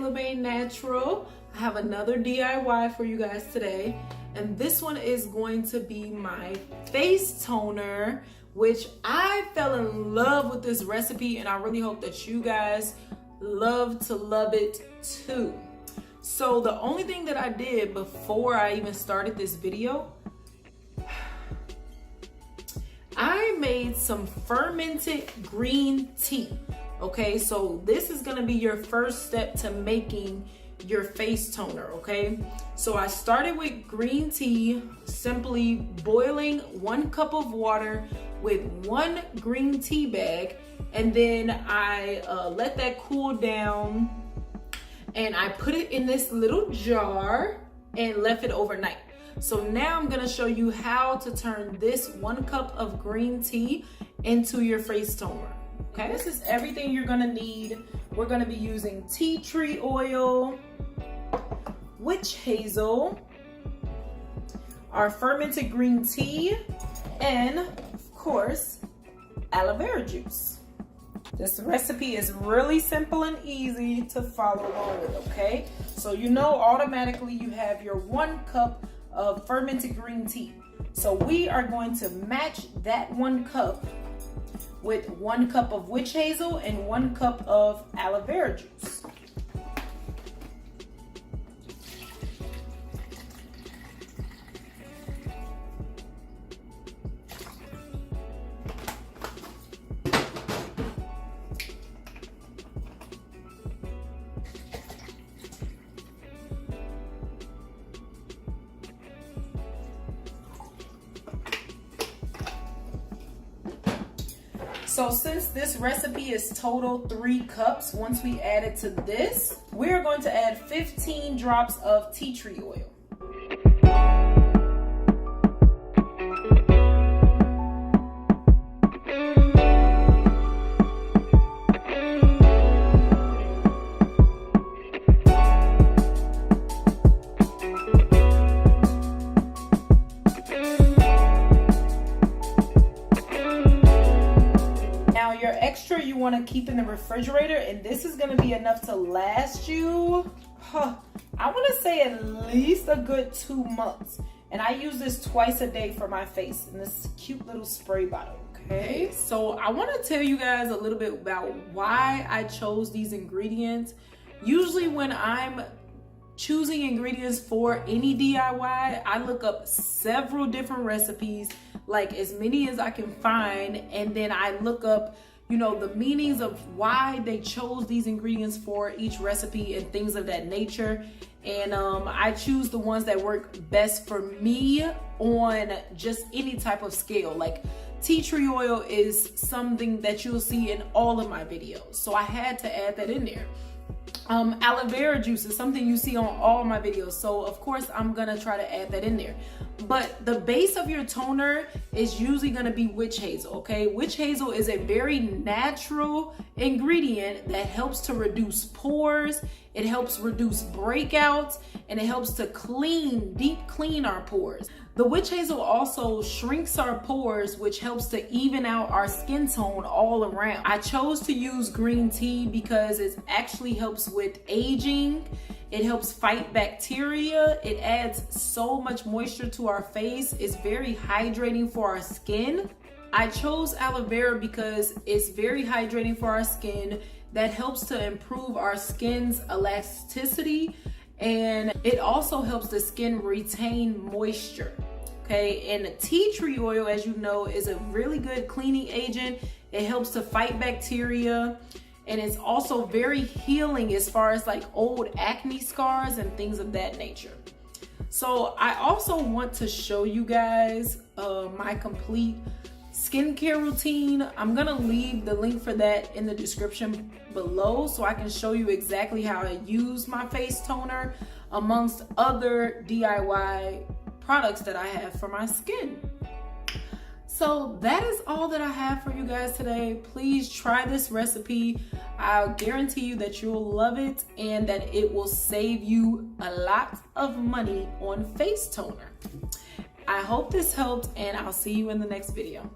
Familyyy Natural. I have another DIY for you guys today, and this one is going to be my face toner, which I fell in love with this recipe, and I really hope that you guys love it too. So the only thing that I did before I even started this video, I made some fermented green tea. Okay, so this is gonna be your first step to making your face toner, okay? So I started with green tea, simply boiling 1 cup of water with 1 green tea bag, and then I let that cool down, and I put it in this little jar and left it overnight. So now I'm gonna show you how to turn this 1 cup of green tea into your face toner. Okay, this is everything you're gonna need. We're gonna be using tea tree oil, witch hazel, our fermented green tea, and of course, aloe vera juice. This recipe is really simple and easy to follow along with, okay? So you know automatically you have your 1 cup of fermented green tea. So we are going to match that 1 cup with 1 cup of witch hazel and 1 cup of aloe vera juice. So since this recipe is total 3 cups, once we add it to this, we're going to add 15 drops of tea tree oil. Your extra you want to keep in the refrigerator, and this is going to be enough to last you, I want to say at least a good 2 months. And I use this twice a day for my face in this cute little spray bottle. Okay, so I want to tell you guys a little bit about why I chose these ingredients. Usually when I'm choosing ingredients for any DIY, I look up several different recipes, like as many as I can find, and then I look up, you know, the meanings of why they chose these ingredients for each recipe and things of that nature. And I choose the ones that work best for me on just any type of scale. Like tea tree oil is something that you'll see in all of my videos, so I had to add that in there. Aloe vera juice is something you see on all my videos, so of course I'm gonna try to add that in there. But the base of your toner is usually gonna be witch hazel, okay? Witch hazel is a very natural ingredient that helps to reduce pores, it helps reduce breakouts, and it helps to deep clean our pores. The witch hazel also shrinks our pores, which helps to even out our skin tone all around. I chose to use green tea because it actually helps with aging. It helps fight bacteria. It adds so much moisture to our face. It's very hydrating for our skin. I chose aloe vera because it's very hydrating for our skin. That helps to improve our skin's elasticity, and it also helps the skin retain moisture. Okay, and the tea tree oil, as you know, is a really good cleaning agent. It helps to fight bacteria, and it's also very healing as far as like old acne scars and things of that nature. So I also want to show you guys my complete skincare routine. I'm gonna leave the link for that in the description below, so I can show you exactly how I use my face toner amongst other DIY products that I have for my skin. So that is all that I have for you guys today. Please try this recipe. I'll guarantee you that you'll love it and that it will save you a lot of money on face toner. I hope this helped, and I'll see you in the next video.